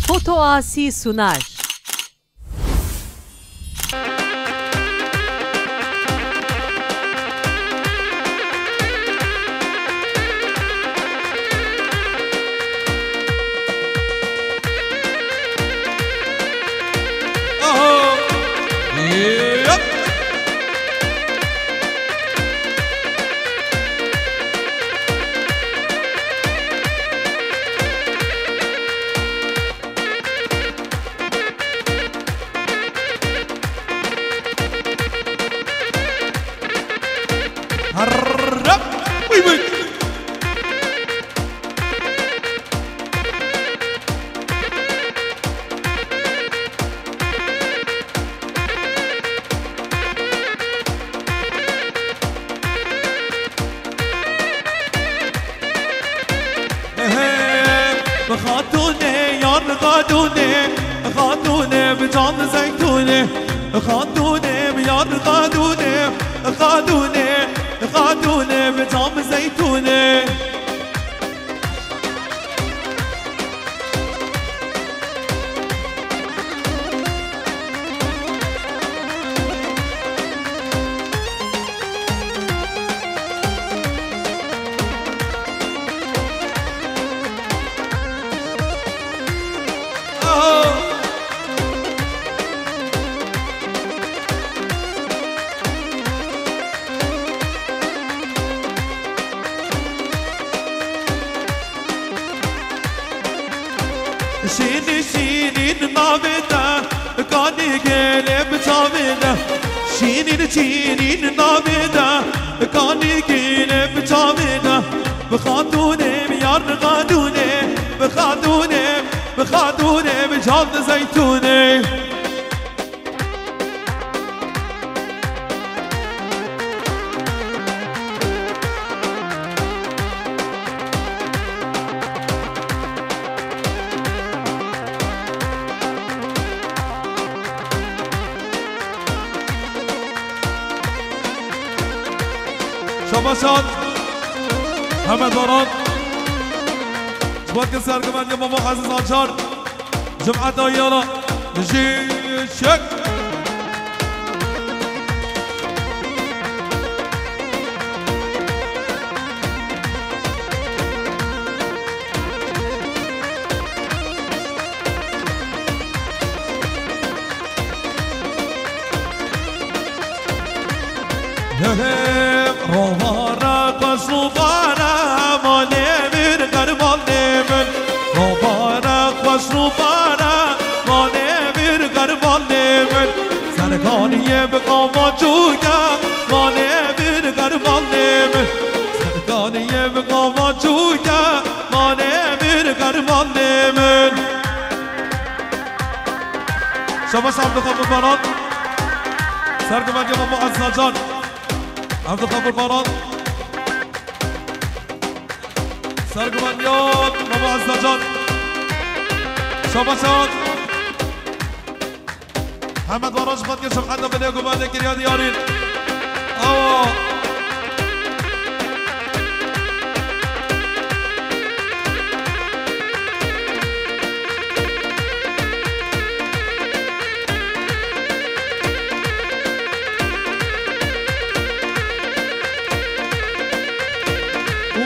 Foto Asi sunar. خاتونه یار خاتونه خاتونه به جان زیتونه خاتونه یار خاتونه خاتونه خاتونه به جان زیتونه شینی شینین نامده کانی گله بچاوده شینین شینین نامده کانی گله بچاوده بخاتونه بیار خاتونه بخاتونه بخاتونه به جان زیتونه شباشان همه داران جبات کسر که من یه ماما عزیز آنچار جمعت دایانا نجی شک روبارا قصروبارا مالی من قربان من روبارا قصروبارا مالی من قربان من سرکانیه بقاما جوگا مالی من قربان من سرکانیه بقاما جوگا مالی من قربان من شما سمت خود باران سرکمان یه ماما عزیزا جان عبد الغفور باران سرگمانیان ماما عزیزا جان شباشان محمد باراش خود که شبخنده بله گمانده کریادی یارین آوا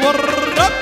والرب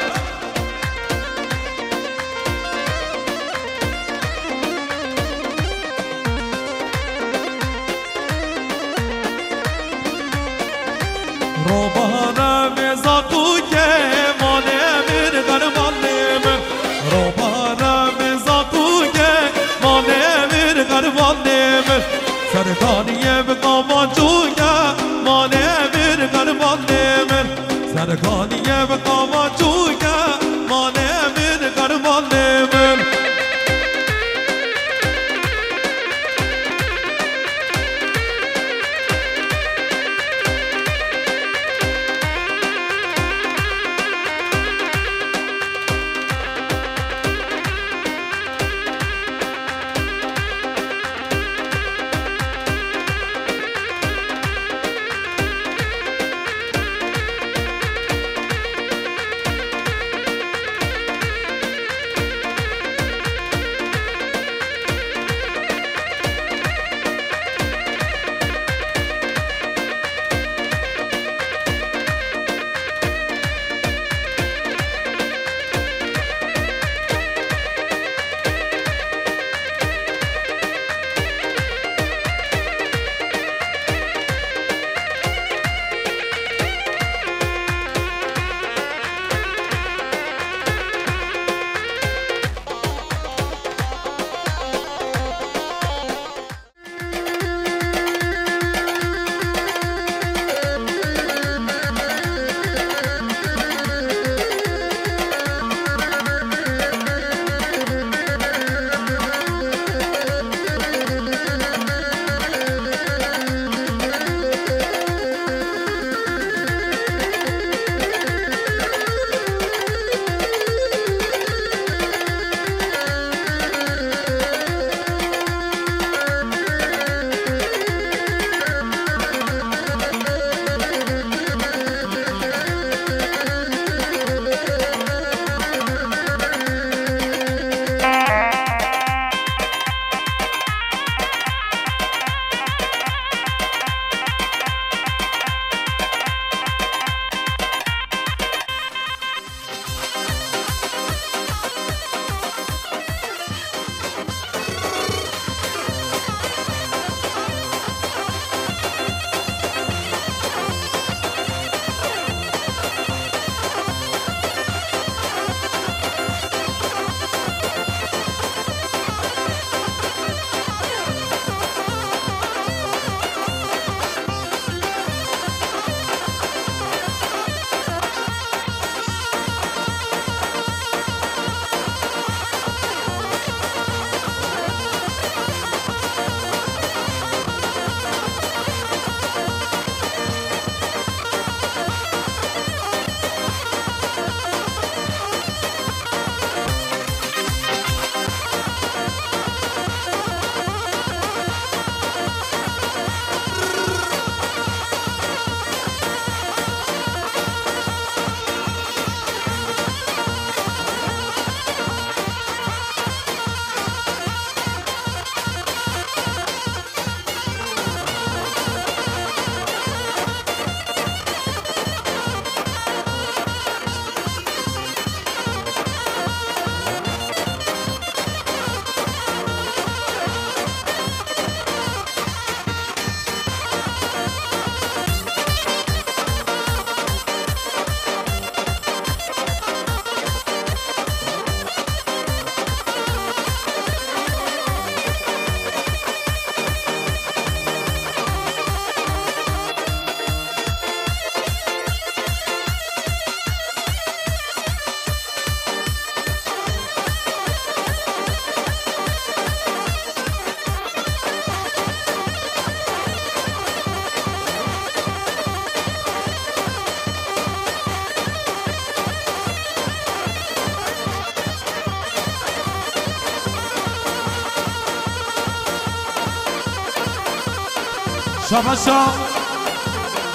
شاباشا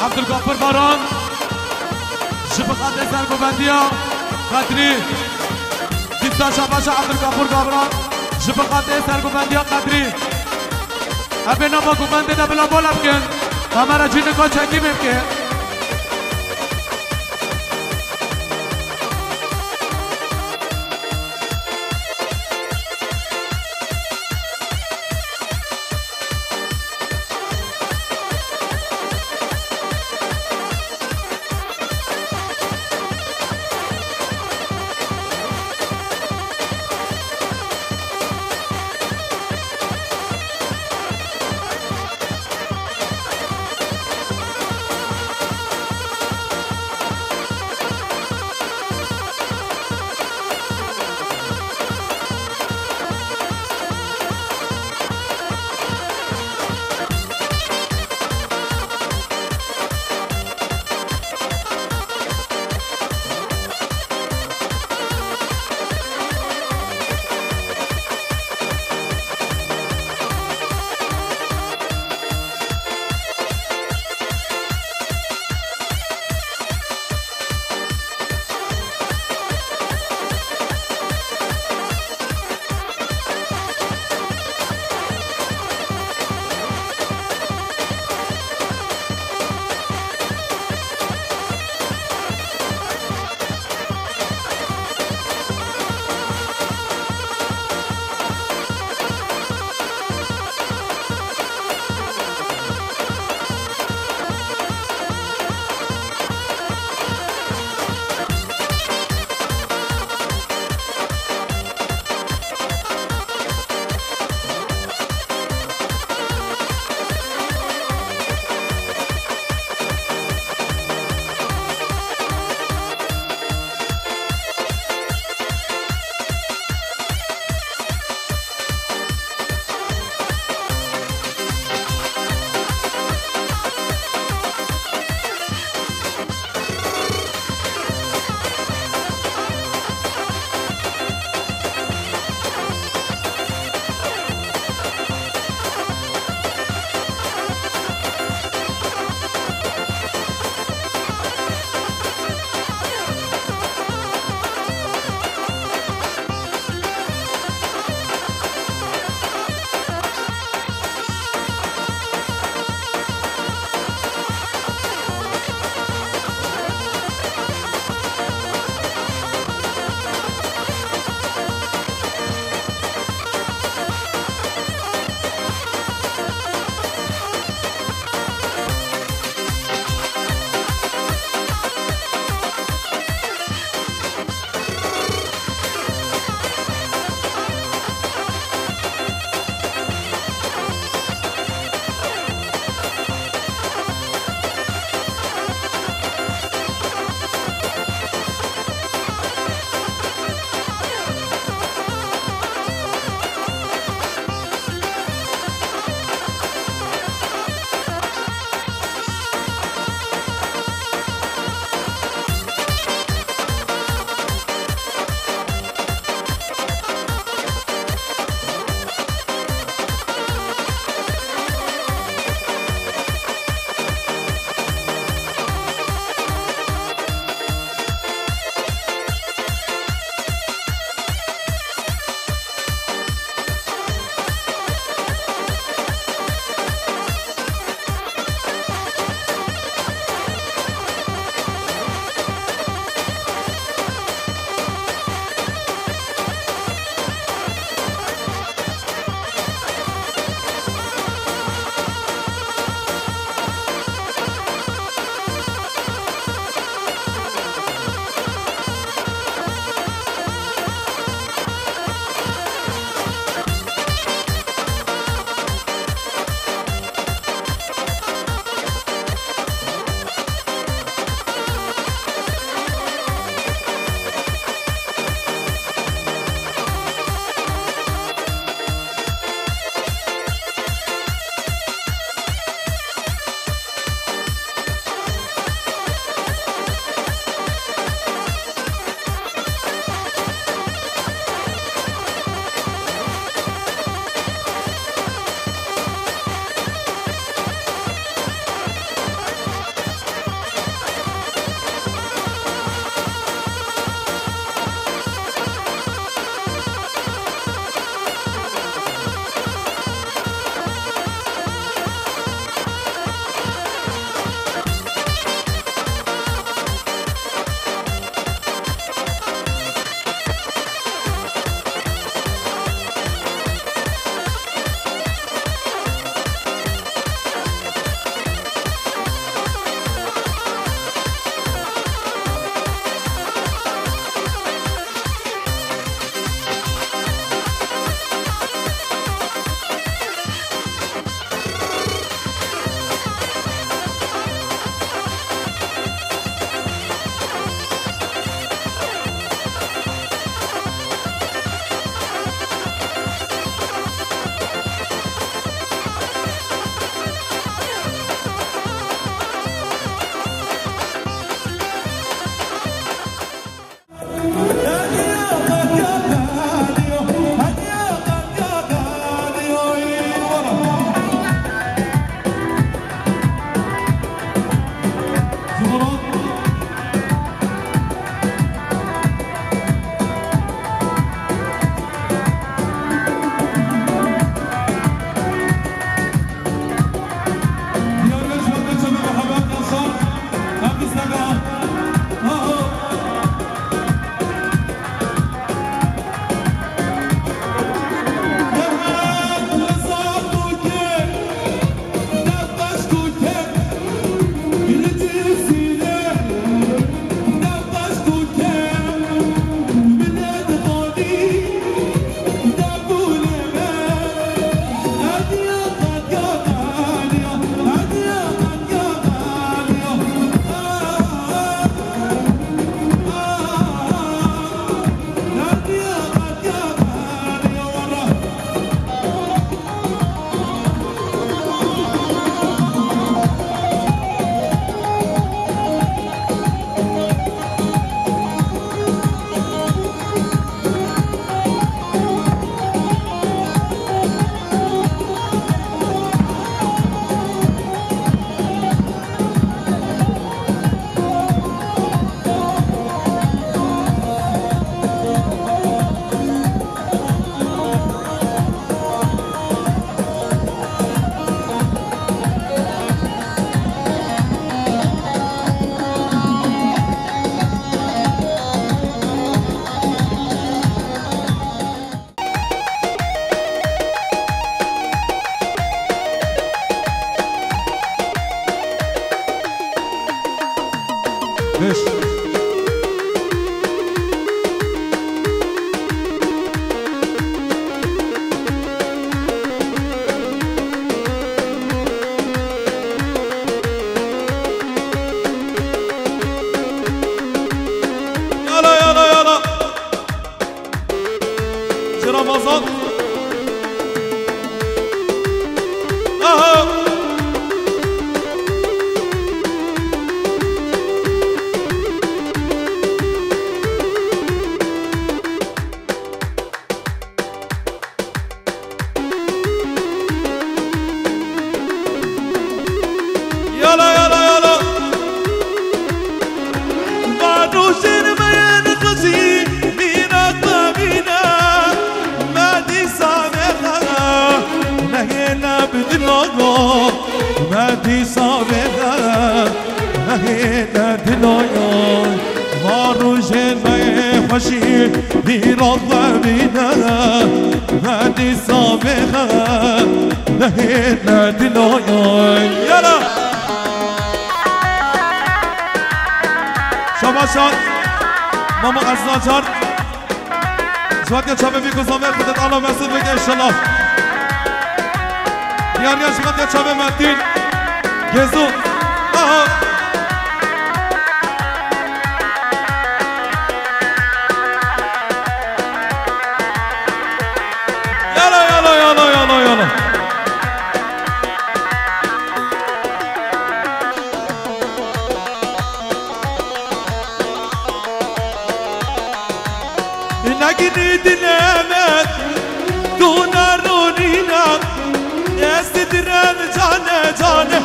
عبدالغفور باران شبقات سرگوبندیا قدری دیستا شاباشا عبدالغفور باران شبقات سرگوبندیا قدری ابی نما گوبنده دبلا بولا بکن همارا جین کو چنگی بکن رمضان يلا يلا يلا بعدوشين ما ينقصي لينا طبينا ما دي صابخة نهينا بدلوغو ما دي صابخة نهينا دلوغو بعدوشين ما ينقصي لينا طبينا ما دي صابخة نهينا دلوغو يلا شباشان ماما ازناجان شوات یا چابه میگذامه خودت الله مسئول بگه انشالله دیار یا شوات یا چابه مدین گزو یالا یالا یالا یالا یالا نگینی دلمت دون رونینا استدرن جانه جانه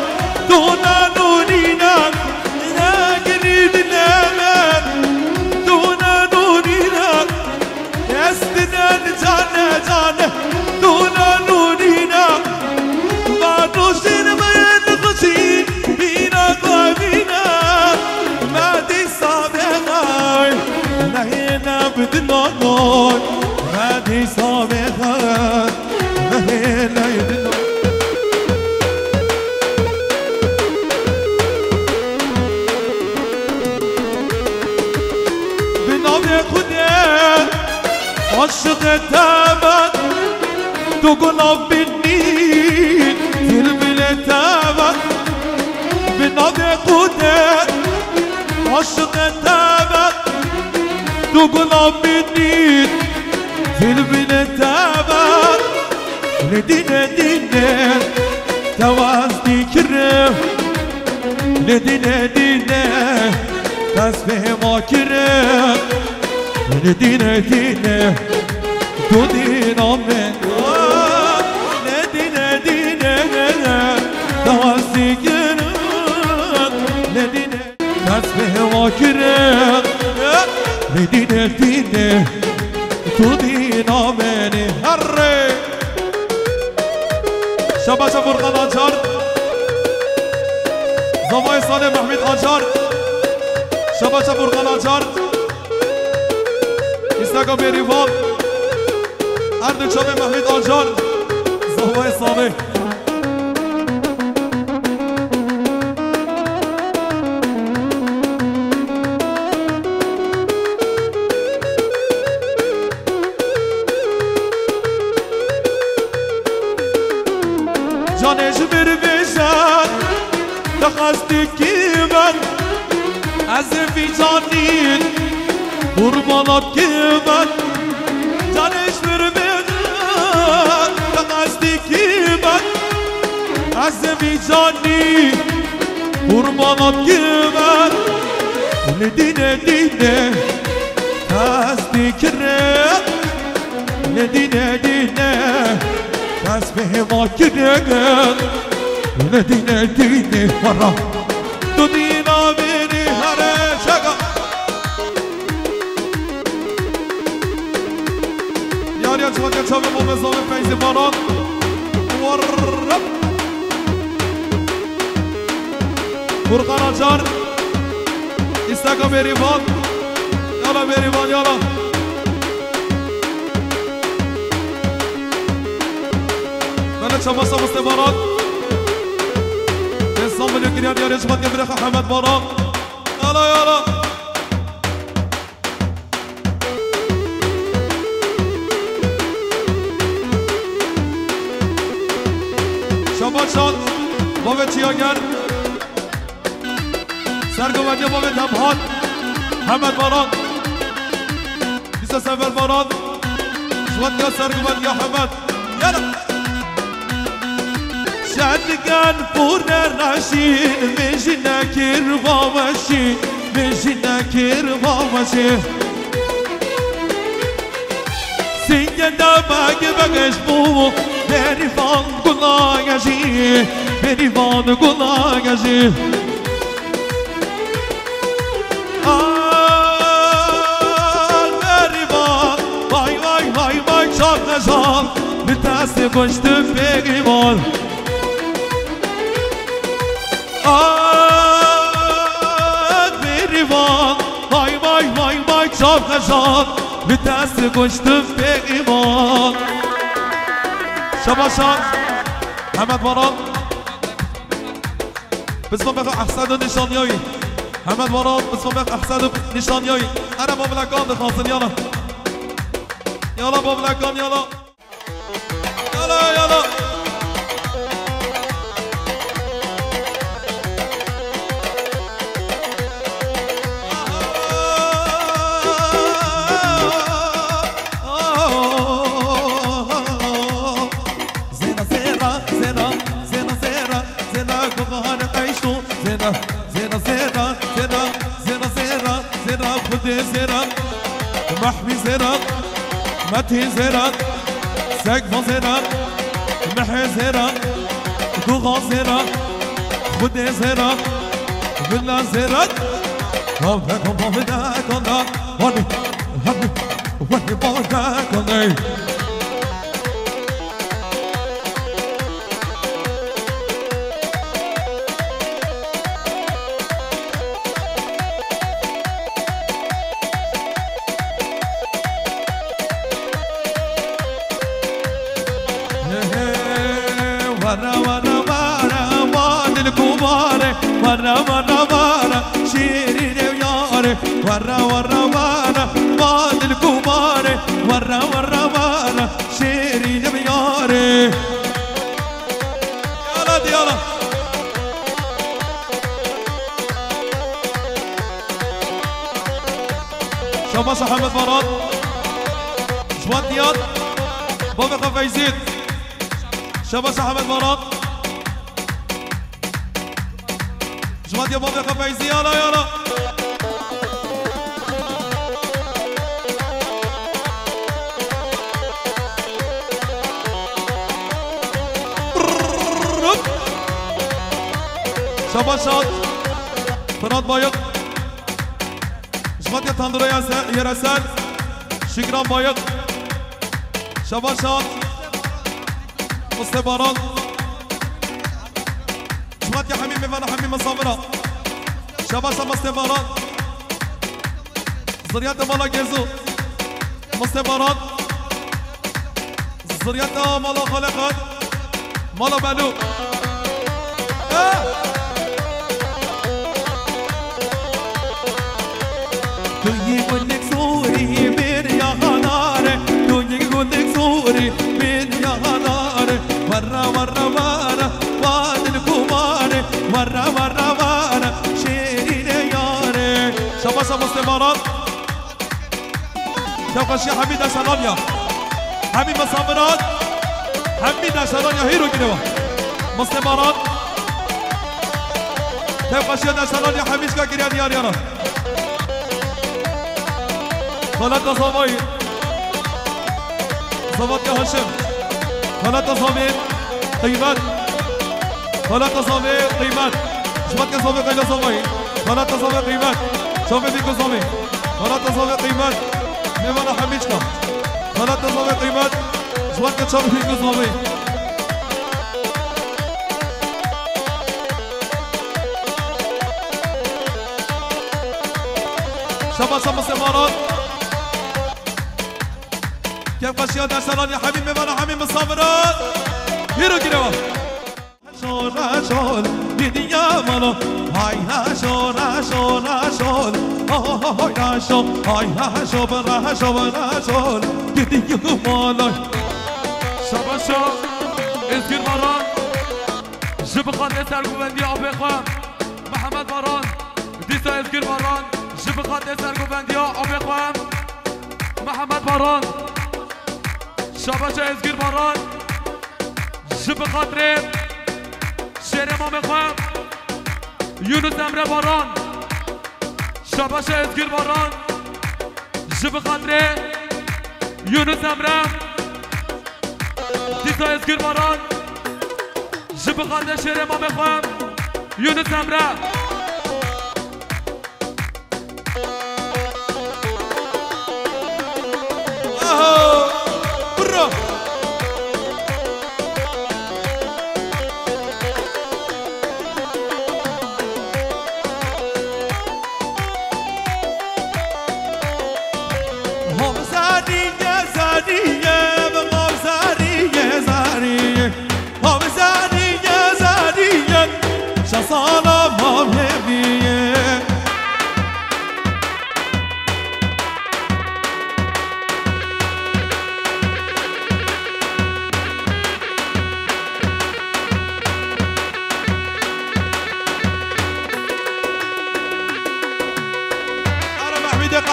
دون رونینا نگینی دلمت دون رونینا استدرن جانه جانه دون رونینا بعدوشین من خوشی بینا قابینا مادی سابقای نهینا بدلون مادي صابخة نهينا يدلون بنابي خدي عشق تابت تقلب بالنيل في البلد تابت بنابي خدي عشق تابت تقلب بالنيل في البلد تابت لدينا دينا توازني كرم لدينا دينا تسبه ما كرم لدينا دينا تودينا من لدينا دينا توازني كرم لدينا تسبه ما كرم لدينا دينا تودينا مني هري شباشا فرقان آجار زمای سال محمد آجار شباشا فرقان آجار استاقا بریوان اردک شب محمد آجار زمای ساله جانش بربشن تخستی کی من از ویجانین قربانات کی من جانش بربشن تخستی کی من از ویجانین قربانات کی من ندینه دینه تخستی کرد ندینه دینه تسبه ما كدقن ندينا ديني مرة تدينا بيني هري شقا يا ريال شوات يا شباب ومزام فايز باران ورب فرقان آجار استاقا بيريفان يلا بيريفان يلا شماسة مستمرات انسان مليون كريان يا رجمات يبرخ حمد باران يلا يلا شباب شان بابا چیاگر سرگوانی بابا دمهان حمد باران 20 سفر باران جوات يا سرقبان يا حمد يلا شادقان فورنا راشين مجنا كيرفا ماشي مجنا كيرفا ماشي سيدنا باقي بقش بو بريفان قلاقشي بريفان قلاقشي بريفان واي واي واي واي شاق نشاق بتاسي بشت بيقيمال بريفان واي واي واي واي شاق نشاق بتاسي بشت بيقيمال شباشان محمد مراد بسم بخ احسن نشانيوي محمد مراد بسم بخ احسن نشانيوي انا بابلاكان دخاصن يلا يلا بابلاكان يلا يلا يلا زيران محمي زيران متي زيران سقف زيران محي زيران دوغا زيران خدي زيران بلا زيران هبكم بابنا كنا وني هبي وني بابنا كنا ورا ورا ورا شيرين وياري ورا ورا ورا واد الكبار ورا ورا ورا شيرين وياري يلا يلا شباش محمد مراد جواد نياد بابا خفا يزيد شباش محمد مراد جواد يا بابا خفايزي يلا يلا شباشات فراد بايق جواد يا تندرو يا رسال شكرا بايق شباشات مستبارات جواد يا حميمي فانا حميمة صابرة شباشا مستبارات زريات مالا جيزو مستبارات زريات مالا خالقات مالا بلو توي يقولك سوري من يا هناري توي يقولك سوري من يا هناري ورا ورا ورا واد الكبار ورا ورا ورا شيرين ياري شباشا مستمرات توقش يا حميد سلاميا حميد مصابرات حميد سلاميا هيرو كده مستمرات توقش يا سلاميا حميد كاكريان يار يارا ثلاثة صابين صبات يا هشام ثلاثة صابين قيمات ثلاثة صابين قيمات شبات يا صابين قيلة صابين ثلاثة صابين قيمات صابين بيكو صابين ثلاثة صابين قيمات ميمانا حميشكا ثلاثة صابين قيمات شبات يا صابين بيكو صابين شبات شمس امارات كيف قشيادة سلام يا حبيب ميمانا حبيب الصابرات هيرو كده شون شون دنيا مالا هاي هاشون هاشون هاشون هاي هاشون هاي هاشون هاشون هاشون دنيا مالا شباشا اسكر مران جب خاطر سرگوبندی آب خوام محمد مران دیسا اسکر مران جب خاطر سرگوبندی آب خوام محمد مران شاباشا ازگیر باران جب خاطره شیر امام خواه یونس امره باران شاباشا ازگیر باران جب خاطره یونس امره دیسا ازگیر باران جب خاطره شیر امام خواه یونس امره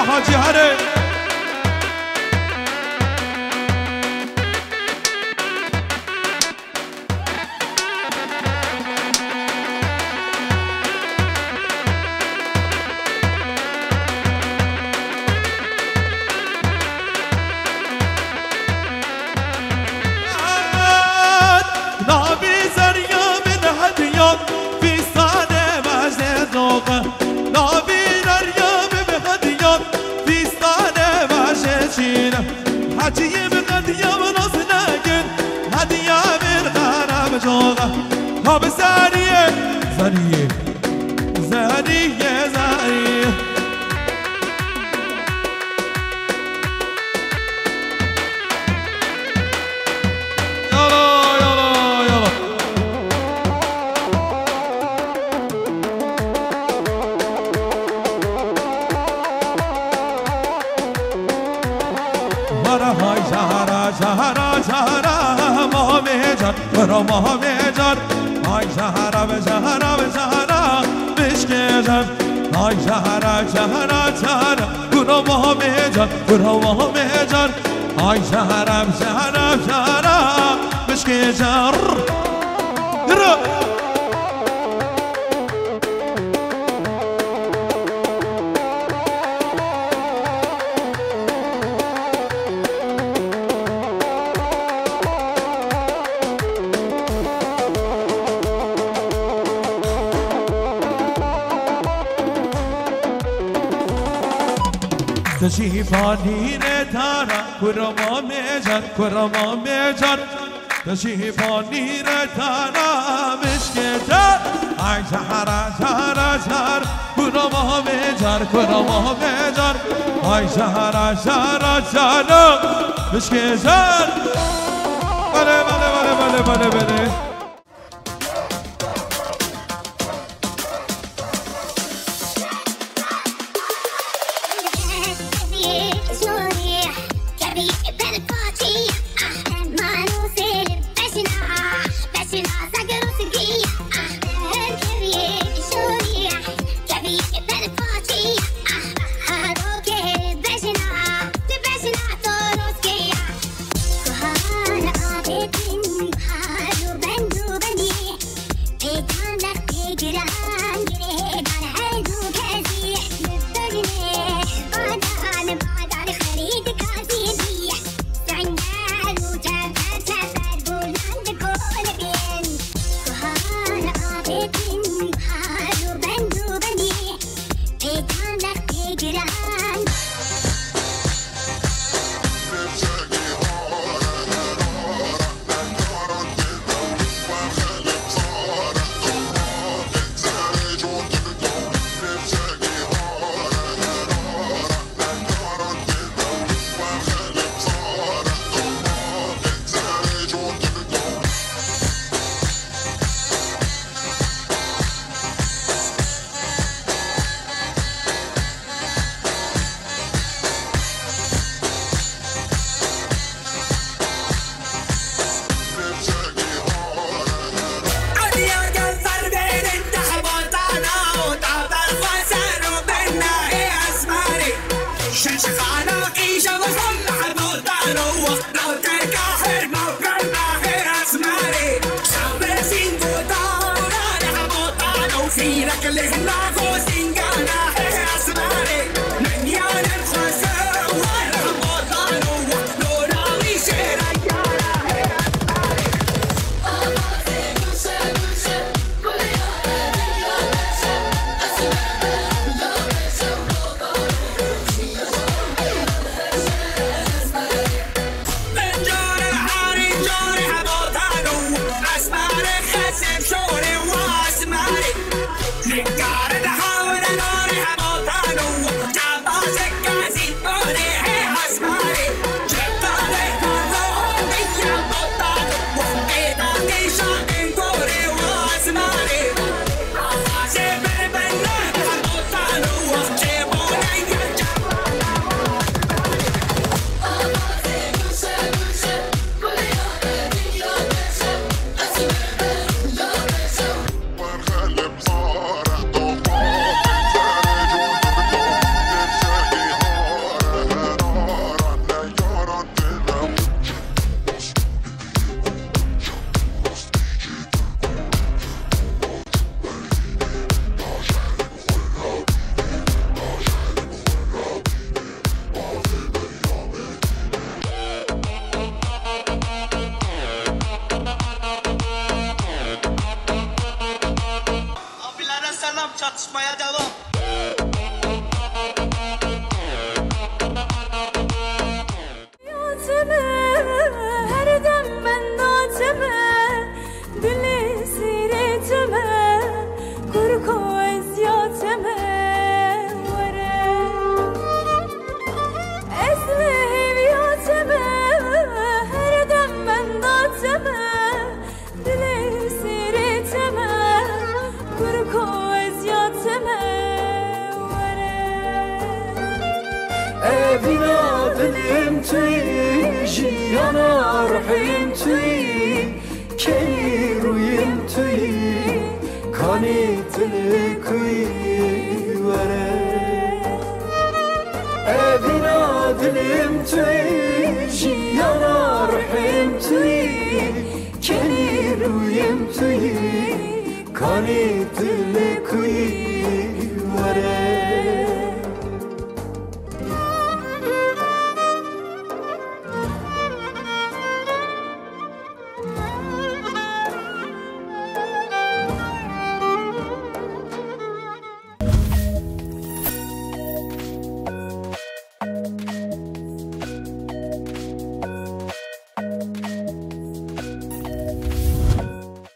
حاجی هره حجي بغد يا منص ناقل هدي يا من غرام جوغة هو بزانية زانية زانية زانية يلا يلا يلا هاي شهرا شهرا شهرا مهمجر برا مهمجر هاي شهرا بشهرا بشهرا بشكجر هاي شهرا شهرا شهرا برا مهمجر برا مهمجر هاي شهرا بشهرا بشهرا بشكجر تشیفانی نتارا کرما میجر کرما میجر تشیفانی نتارا مشکتر ای شهرا شهرا شهر کرما میجر کرما میجر ای شهرا شهرا شهر مشکتر بله بله بله بله بله بله شيش خانقي شبه صلح البلدان وقت Çatışmaya devam. Her dem ben nateme, dili sireteme, kurko eziyateme vere. Ezme heviyateme, her dem ben nateme, dili sireteme, kurko eziyateme vere. Evina dilim tüy, jiyana ruhim tüy, keyruyim tüy, kani tili kuy vere. Evina dilim tüy, jiyana ruhim tüy, keyruyim tüy, kani tili kuy vere.